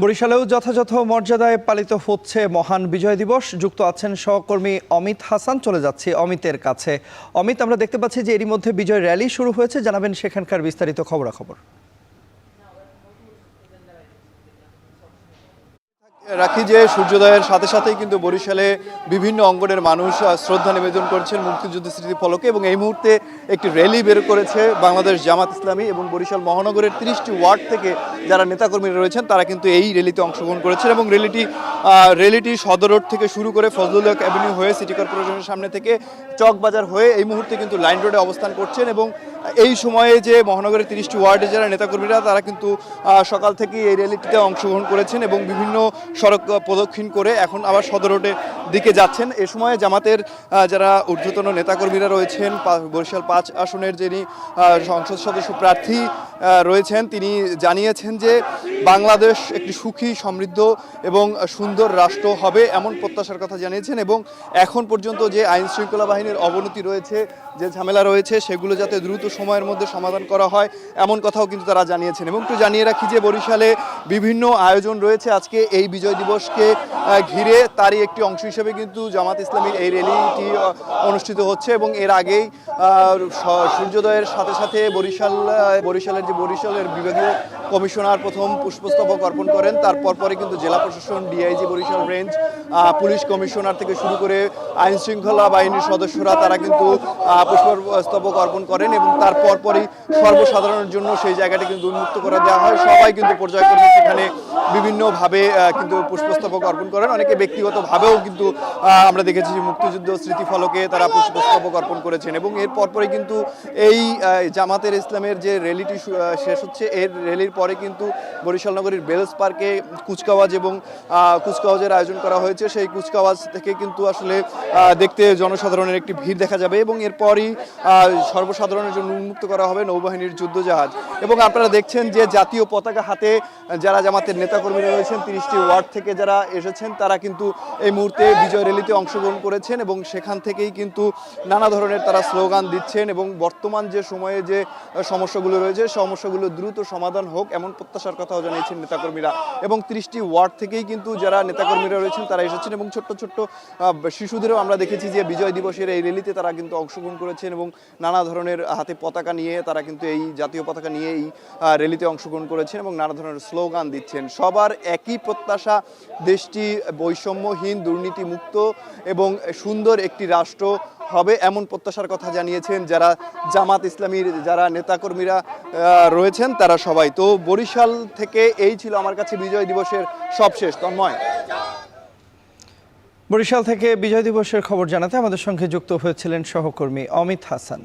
বরিশালেও যথাযথ মর্যাদায় পালিত হচ্ছে মহান বিজয় দিবস। যুক্ত আছেন সহকর্মী অমিত হাসান। চলে যাচ্ছি অমিতের কাছে। অমিত, আমরা দেখতে পাচ্ছি যে এরই মধ্যে বিজয় র্যালি শুরু হয়েছে, জানাবেন সেখানকার বিস্তারিত খবরাখবর। রাখি যে সূর্যোদয়ের সাথে সাথেই কিন্তু বরিশালে বিভিন্ন অঙ্গনের মানুষ শ্রদ্ধা নিবেদন করছেন মুক্তিযুদ্ধ স্মৃতি ফলকে, এবং এই মুহূর্তে একটি র্যালি বের করেছে বাংলাদেশ জামাত ইসলামী এবং বরিশাল মহানগরের 30টি ওয়ার্ড থেকে যারা নেতাকর্মীরা রয়েছেন তারা কিন্তু এই র্যালিতে অংশগ্রহণ করেছেন। এবং র্যালিটি সদর রোড থেকে শুরু করে ফজলুল হক অ্যাভিনিউ হয়ে সিটি কর্পোরেশনের সামনে থেকে চকবাজার হয়ে এই মুহূর্তে কিন্তু লাইন রোডে অবস্থান করছেন। এবং এই সময়ে যে মহানগরের 30টি ওয়ার্ডে যারা নেতাকর্মীরা তারা কিন্তু সকাল থেকেই এই র্যালিটিতে অংশগ্রহণ করেছেন এবং বিভিন্ন সড়ক প্রদক্ষিণ করে এখন আবার সদর রোডের দিকে যাচ্ছেন। এ সময় জামাতের যারা ঊর্ধ্বতন নেতাকর্মীরা রয়েছেন, বরিশাল 5 আসনের যিনি সংসদ সদস্য প্রার্থী রয়েছেন, তিনি জানিয়েছেন যে বাংলাদেশ একটি সুখী, সমৃদ্ধ এবং সুন্দর রাষ্ট্র হবে এমন প্রত্যাশার কথা জানিয়েছেন। এবং এখন পর্যন্ত যে আইন শৃঙ্খলা বাহিনীর অবনতি রয়েছে, যে ঝামেলা রয়েছে, সেগুলো যাতে দ্রুত সময়ের মধ্যে সমাধান করা হয় এমন কথাও কিন্তু তারা জানিয়েছেন। এবং একটু জানিয়ে রাখি যে বরিশালে বিভিন্ন আয়োজন রয়েছে আজকে এই বিজয় দিবসকে ঘিরে, তারই একটি অংশ হিসেবে কিন্তু জামাত ইসলামীর এই র্যালিটি অনুষ্ঠিত হচ্ছে। এবং এর আগেই সূর্যোদয়ের সাথে সাথে বরিশালের বিভাগীয় কমিশনার প্রথম পুষ্পস্তবক অর্পণ করেন। তারপর পরে কিন্তু জেলা প্রশাসন, DIG Barishal range, police commissioner থেকে শুরু করে আইন শৃঙ্খলা বাহিনীর সদস্যরা তারা কিন্তু পুষ্পস্তবক অর্পণ করেন। এবং তারপর পরই সর্বসাধারণের জন্য সেই জায়গাটি কিন্তু উন্মুক্ত করে দেওয়া হয়। সবাই কিন্তু পর্যায়ক্রমে সেখানে বিভিন্নভাবে কিন্তু পুষ্পস্তবক অর্পণ করেন। অনেকে ব্যক্তিগতভাবেও কিন্তু আমরা দেখেছি মুক্তিযুদ্ধ স্মৃতি ফলকে তারা পুষ্পস্তবক অর্পণ করেছেন। এবং এর পরপরই কিন্তু এই জামাতের ইসলামের যে র্যালিটি শেষ হচ্ছে, এর র্যালির পরে কিন্তু বরিশাল নগরীর বেলস পার্কে কুচকাওয়াজ এবং কুচকাওয়াজের আয়োজন করা হয়েছে। সেই কুচকাওয়াজ থেকে কিন্তু আসলে দেখতে জনসাধারণের একটি ভিড় দেখা যাবে। এবং এরপরই সর্বসাধারণের জন্য উন্মুক্ত করা হবে নৌবাহিনীর যুদ্ধজাহাজ। এবং আপনারা দেখছেন যে জাতীয় পতাকা হাতে যারা জামাতের নেতাকর্মীরা রয়েছেন 30টি ওয়ার্ড থেকে যারা এসেছেন তারা কিন্তু এই মুহূর্তে বিজয় র্যালিতে অংশগ্রহণ করেছেন। এবং সেখান থেকেই কিন্তু নানা ধরনের তারা স্লোগান দিচ্ছেন এবং বর্তমান যে সময়ে যে সমস্যাগুলো রয়েছে সমস্যাগুলো দ্রুত সমাধান হোক এমন প্রত্যাশার কথাও জানিয়েছেন নেতাকর্মীরা। এবং 30টি ওয়ার্ড থেকেই কিন্তু যারা নেতাকর্মীরা রয়েছেন তারা এসেছেন। এবং ছোট্ট ছোট্ট শিশুদেরও আমরা দেখেছি যে বিজয় দিবসের এই র্যালিতে তারা কিন্তু অংশগ্রহণ করেছেন এবং নানা ধরনের হাতে পতাকা নিয়ে তারা কিন্তু এই জাতীয় পতাকা নিয়ে এই র্যালিতে অংশগ্রহণ করেছেন এবং নানা ধরনের স্লোগান দিচ্ছেন। সবার একই প্রত্যাশা, দেশটি বৈষম্যহীন, দুর্নীতিমুক্ত এবং সুন্দর একটি রাষ্ট্র হবে এমন প্রত্যাশার কথা জানিয়েছেন যারা জামাত ইসলামীর যারা নেতাকর্মীরা রয়েছেন তারা সবাই। তো বরিশাল থেকে এই ছিল আমার কাছে বিজয় দিবসের সবশেষ। তন্ময়, বরিশাল থেকে বিজয় দিবসের খবর জানাতে আমাদের সঙ্গে যুক্ত হয়েছিলেন সহকর্মী অমিত হাসান।